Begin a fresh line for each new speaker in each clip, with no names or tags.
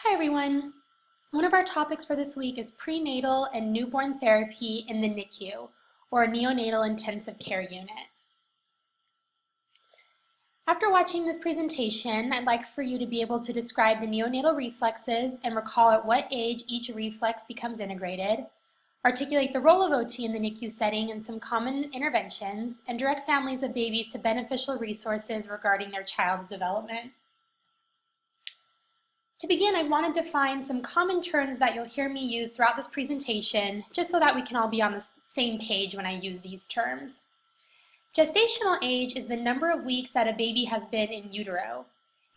Hi everyone! One of our topics for this week is prenatal and newborn therapy in the NICU, or Neonatal Intensive Care Unit. After watching this presentation, I'd like for you to be able to describe the neonatal reflexes and recall at what age each reflex becomes integrated, articulate the role of OT in the NICU setting and some common interventions, and direct families of babies to beneficial resources regarding their child's development. To begin, I want to define some common terms that you'll hear me use throughout this presentation, just so that we can all be on the same page when I use these terms. Gestational age is the number of weeks that a baby has been in utero.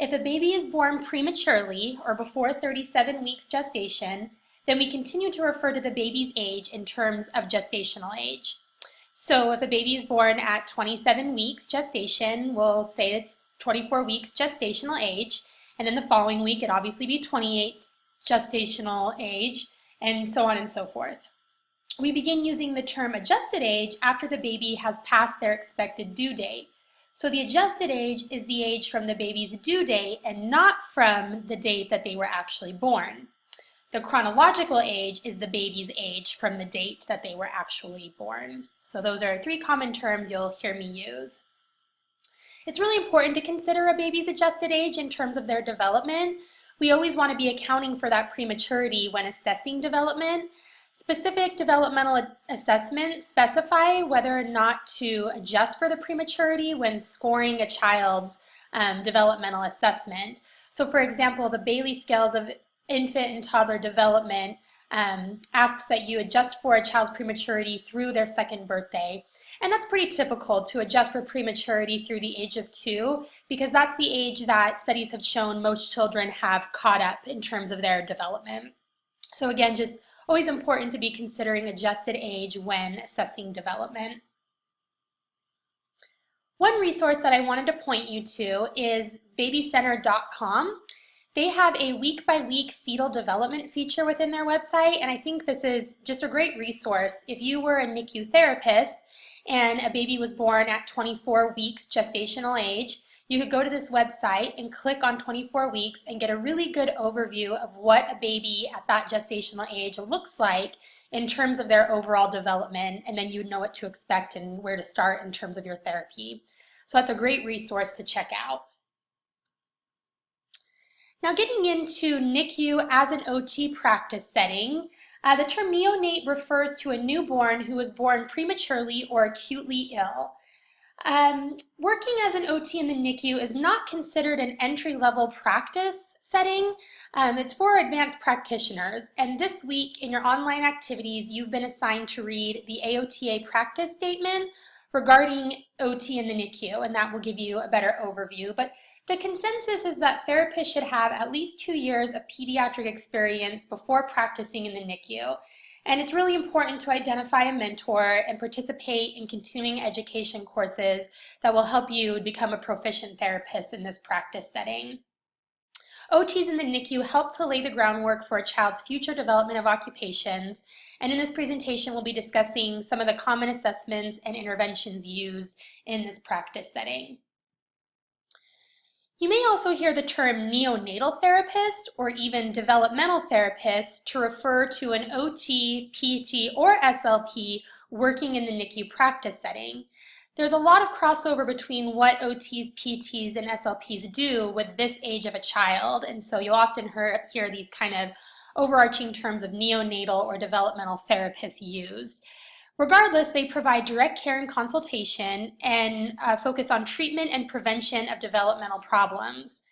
If a baby is born prematurely or before 37 weeks gestation, then we continue to refer to the baby's age in terms of gestational age. So if a baby is born at 27 weeks gestation, we'll say it's 24 weeks gestational age, and then the following week it'd obviously be 28 gestational age, and so on and so forth. We begin using the term adjusted age after the baby has passed their expected due date. So the adjusted age is the age from the baby's due date and not from the date that they were actually born. The chronological age is the baby's age from the date that they were actually born. So those are three common terms you'll hear me use. It's really important to consider a baby's adjusted age in terms of their development. We always want to be accounting for that prematurity when assessing development. Specific developmental assessments specify whether or not to adjust for the prematurity when scoring a child's developmental assessment. So for example, the Bayley Scales of Infant and Toddler Development asks that you adjust for a child's prematurity through their second birthday. And that's pretty typical to adjust for prematurity through the age of 2, because that's the age that studies have shown most children have caught up in terms of their development. So again, just always important to be considering adjusted age when assessing development. One resource that I wanted to point you to is babycenter.com. They have a week-by-week fetal development feature within their website, and I think this is just a great resource. If you were a NICU therapist and a baby was born at 24 weeks gestational age, you could go to this website and click on 24 weeks and get a really good overview of what a baby at that gestational age looks like in terms of their overall development, and then you know what to expect and where to start in terms of your therapy. So that's a great resource to check out. Now getting into NICU as an OT practice setting, the term neonate refers to a newborn who was born prematurely or acutely ill. Working as an OT in the NICU is not considered an entry-level practice setting. It's for advanced practitioners, and this week in your online activities you've been assigned to read the AOTA practice statement regarding OT in the NICU, and that will give you a better overview. But the consensus is that therapists should have at least 2 years of pediatric experience before practicing in the NICU. And it's really important to identify a mentor and participate in continuing education courses that will help you become a proficient therapist in this practice setting. OTs in the NICU help to lay the groundwork for a child's future development of occupations, and in this presentation we'll be discussing some of the common assessments and interventions used in this practice setting. You may also hear the term neonatal therapist or even developmental therapist to refer to an OT, PT, or SLP working in the NICU practice setting. There's a lot of crossover between what OTs, PTs, and SLPs do with this age of a child, and so you'll often hear these kind of overarching terms of neonatal or developmental therapists used. Regardless, they provide direct care and consultation and focus on treatment and prevention of developmental problems.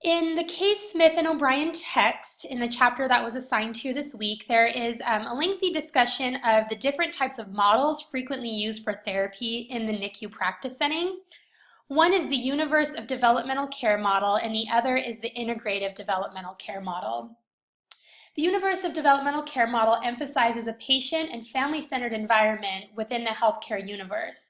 In the Case Smith and O'Brien text, in the chapter that was assigned to you this week, there is a lengthy discussion of the different types of models frequently used for therapy in the NICU practice setting. One is the Universe of Developmental Care model, and the other is the Integrative Developmental Care model. The Universe of Developmental Care model emphasizes a patient and family-centered environment within the healthcare universe.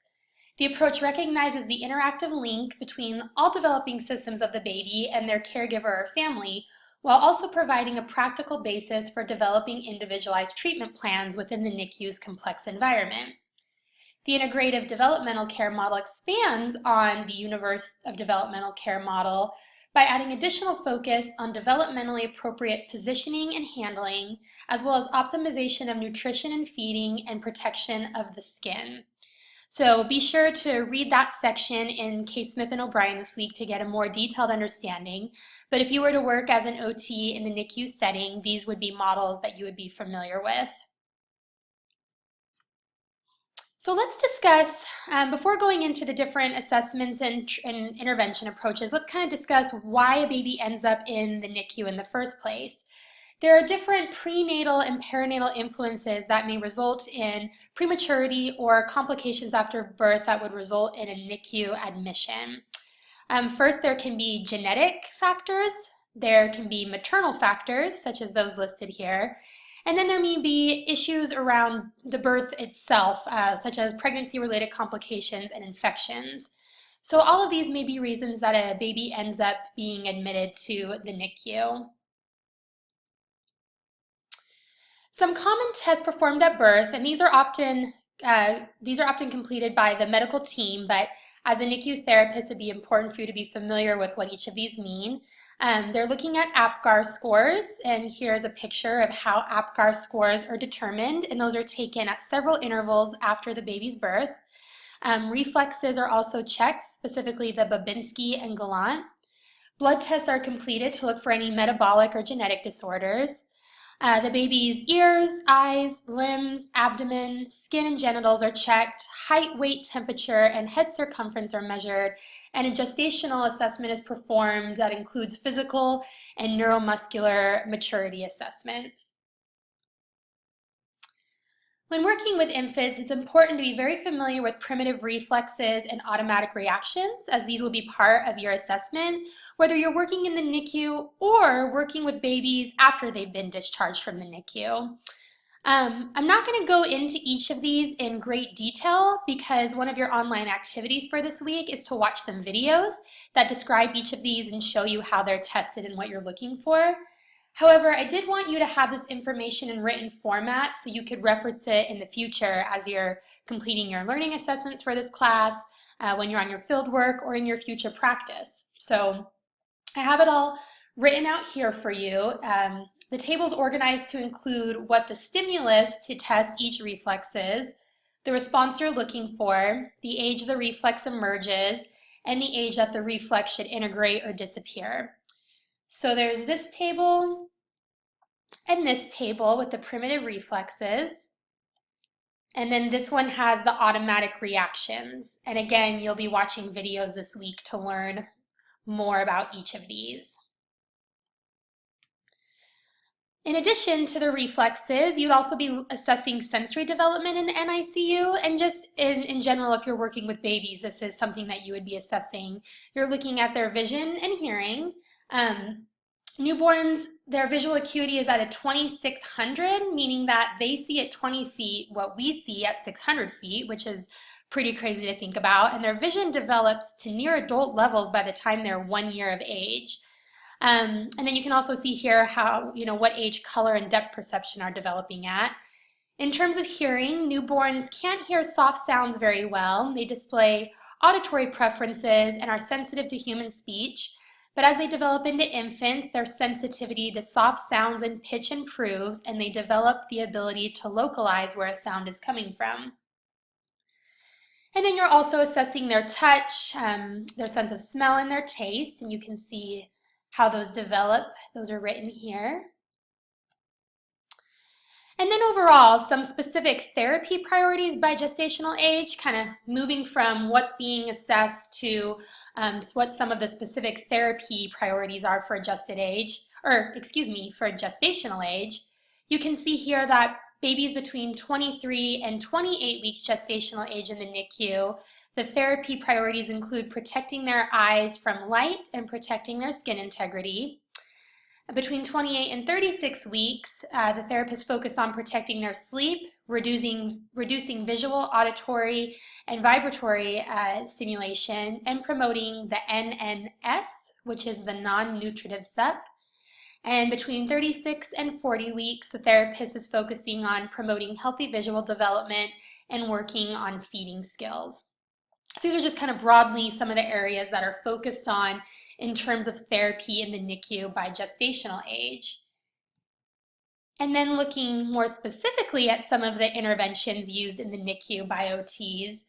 The approach recognizes the interactive link between all developing systems of the baby and their caregiver or family, while also providing a practical basis for developing individualized treatment plans within the NICU's complex environment. The Integrative Developmental Care model expands on the Universe of Developmental Care model by adding additional focus on developmentally appropriate positioning and handling, as well as optimization of nutrition and feeding and protection of the skin. So be sure to read that section in Case Smith and O'Brien this week to get a more detailed understanding. But if you were to work as an OT in the NICU setting, these would be models that you would be familiar with. So let's discuss, before going into the different assessments and intervention approaches, let's kind of discuss why a baby ends up in the NICU in the first place. There are different prenatal and perinatal influences that may result in prematurity or complications after birth that would result in a NICU admission. First, there can be genetic factors. There can be maternal factors, such as those listed here. And then there may be issues around the birth itself, such as pregnancy-related complications and infections. So all of these may be reasons that a baby ends up being admitted to the NICU. Some common tests performed at birth, and these are often completed by the medical team, but as a NICU therapist, it'd be important for you to be familiar with what each of these mean. They're looking at APGAR scores, and here's a picture of how APGAR scores are determined, and those are taken at several intervals after the baby's birth. Reflexes are also checked, specifically the Babinski and Gallant. Blood tests are completed to look for any metabolic or genetic disorders. The baby's ears, eyes, limbs, abdomen, skin, and genitals are checked. Height, weight, temperature, and head circumference are measured. And a gestational assessment is performed that includes physical and neuromuscular maturity assessment. When working with infants, it's important to be very familiar with primitive reflexes and automatic reactions, as these will be part of your assessment, whether you're working in the NICU or working with babies after they've been discharged from the NICU. I'm not going to go into each of these in great detail because one of your online activities for this week is to watch some videos that describe each of these and show you how they're tested and what you're looking for. However, I did want you to have this information in written format so you could reference it in the future as you're completing your learning assessments for this class, when you're on your field work, or in your future practice. So I have it all written out here for you. The table is organized to include what the stimulus to test each reflex is, the response you're looking for, the age the reflex emerges, and the age that the reflex should integrate or disappear. So there's this table and this table with the primitive reflexes. And then this one has the automatic reactions. And again, you'll be watching videos this week to learn more about each of these. In addition to the reflexes, you'd also be assessing sensory development in the NICU, and just in general, if you're working with babies, this is something that you would be assessing. You're looking at their vision and hearing. Newborns, their visual acuity is at a 2600, meaning that they see at 20 feet what we see at 600 feet, which is pretty crazy to think about, and their vision develops to near adult levels by the time they're 1 year of age. And then you can also see here how, what age color and depth perception are developing at. In terms of hearing, newborns can't hear soft sounds very well. They display auditory preferences and are sensitive to human speech. But as they develop into infants, their sensitivity to soft sounds and pitch improves, and they develop the ability to localize where a sound is coming from. And then you're also assessing their touch, their sense of smell, and their taste, and you can see how those develop. Those are written here. And then overall, some specific therapy priorities by gestational age, kind of moving from what's being assessed to what some of the specific therapy priorities are for adjusted age, for gestational age. You can see here that babies between 23 and 28 weeks gestational age in the NICU, the therapy priorities include protecting their eyes from light and protecting their skin integrity. Between 28 and 36 weeks, the therapists focus on protecting their sleep, reducing visual, auditory, and vibratory stimulation, and promoting the NNS, which is the non-nutritive SEP. And between 36 and 40 weeks, the therapist is focusing on promoting healthy visual development and working on feeding skills. So these are just kind of broadly some of the areas that are focused on in terms of therapy in the NICU by gestational age. And then looking more specifically at some of the interventions used in the NICU by OTs.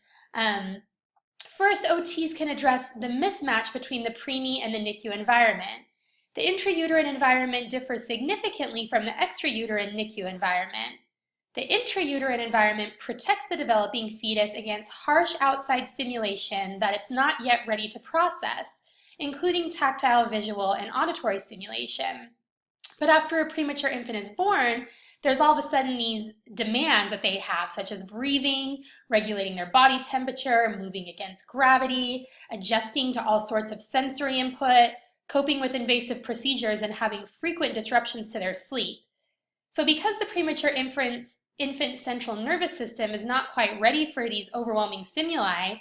First, OTs can address the mismatch between the preemie and the NICU environment. The intrauterine environment differs significantly from the extrauterine NICU environment. The intrauterine environment protects the developing fetus against harsh outside stimulation that it's not yet ready to process, including tactile, visual, and auditory stimulation. But after a premature infant is born, there's all of a sudden these demands that they have, such as breathing, regulating their body temperature, moving against gravity, adjusting to all sorts of sensory input, coping with invasive procedures, and having frequent disruptions to their sleep. So because the premature infant central nervous system is not quite ready for these overwhelming stimuli,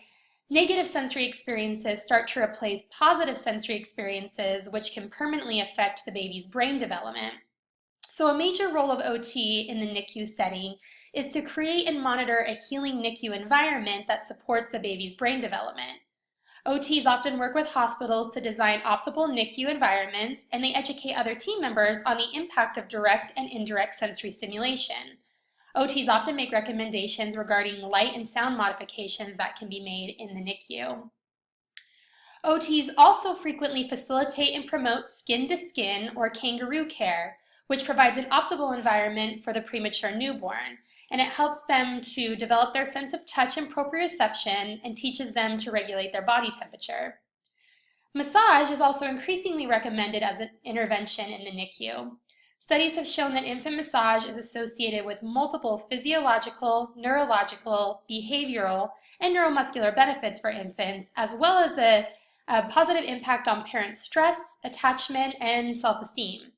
negative sensory experiences start to replace positive sensory experiences, which can permanently affect the baby's brain development. So a major role of OT in the NICU setting is to create and monitor a healing NICU environment that supports the baby's brain development. OTs often work with hospitals to design optimal NICU environments, and they educate other team members on the impact of direct and indirect sensory stimulation. OTs often make recommendations regarding light and sound modifications that can be made in the NICU. OTs also frequently facilitate and promote skin-to-skin or kangaroo care, which provides an optimal environment for the premature newborn, and it helps them to develop their sense of touch and proprioception and teaches them to regulate their body temperature. Massage is also increasingly recommended as an intervention in the NICU. Studies have shown that infant massage is associated with multiple physiological, neurological, behavioral, and neuromuscular benefits for infants, as well as a positive impact on parent stress, attachment, and self-esteem.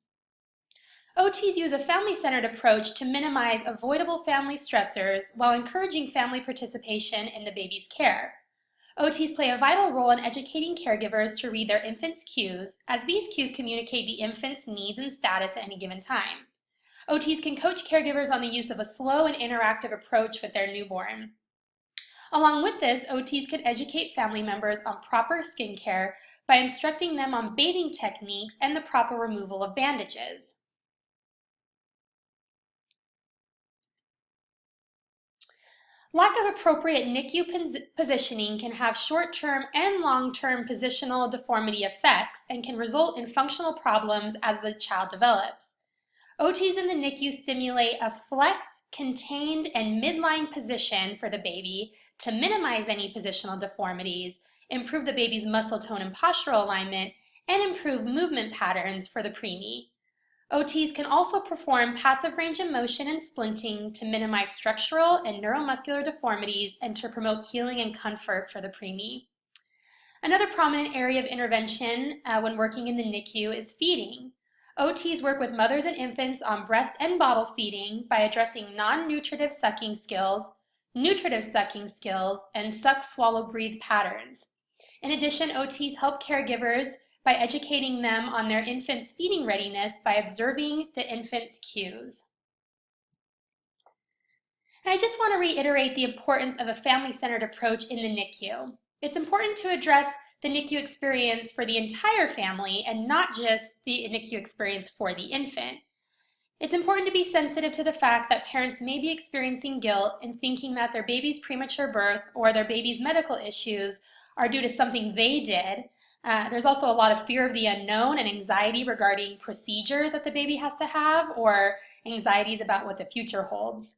OTs use a family-centered approach to minimize avoidable family stressors while encouraging family participation in the baby's care. OTs play a vital role in educating caregivers to read their infant's cues, as these cues communicate the infant's needs and status at any given time. OTs can coach caregivers on the use of a slow and interactive approach with their newborn. Along with this, OTs can educate family members on proper skincare by instructing them on bathing techniques and the proper removal of bandages. Lack of appropriate NICU positioning can have short-term and long-term positional deformity effects and can result in functional problems as the child develops. OTs in the NICU stimulate a flex, contained, and midline position for the baby to minimize any positional deformities, improve the baby's muscle tone and postural alignment, and improve movement patterns for the preemie. OTs can also perform passive range of motion and splinting to minimize structural and neuromuscular deformities and to promote healing and comfort for the preemie. Another prominent area of intervention when working in the NICU is feeding. OTs work with mothers and infants on breast and bottle feeding by addressing non-nutritive sucking skills, nutritive sucking skills, and suck, swallow, breathe patterns. In addition, OTs help caregivers by educating them on their infant's feeding readiness by observing the infant's cues. And I just want to reiterate the importance of a family-centered approach in the NICU. It's important to address the NICU experience for the entire family and not just the NICU experience for the infant. It's important to be sensitive to the fact that parents may be experiencing guilt and thinking that their baby's premature birth or their baby's medical issues are due to something they did. There's also a lot of fear of the unknown and anxiety regarding procedures that the baby has to have or anxieties about what the future holds.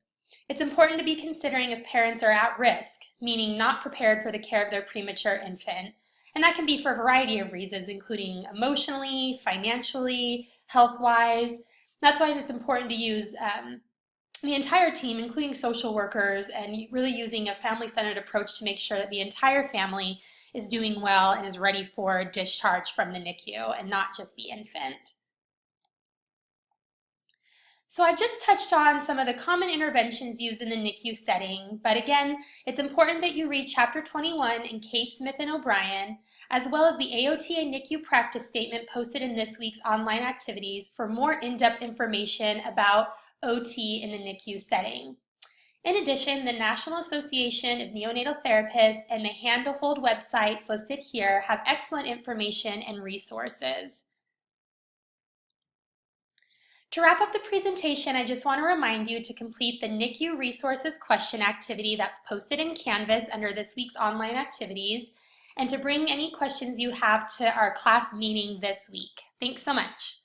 It's important to be considering if parents are at risk, meaning not prepared for the care of their premature infant. And that can be for a variety of reasons, including emotionally, financially, health-wise. That's why it's important to use the entire team, including social workers, and really using a family-centered approach to make sure that the entire family is doing well and is ready for discharge from the NICU and not just the infant. So I've just touched on some of the common interventions used in the NICU setting, but again, it's important that you read Chapter 21 in Case Smith and O'Brien, as well as the AOTA NICU practice statement posted in this week's online activities for more in-depth information about OT in the NICU setting. In addition, the National Association of Neonatal Therapists and the Hand to Hold websites listed here have excellent information and resources. To wrap up the presentation, I just want to remind you to complete the NICU Resources question activity that's posted in Canvas under this week's online activities, and to bring any questions you have to our class meeting this week. Thanks so much.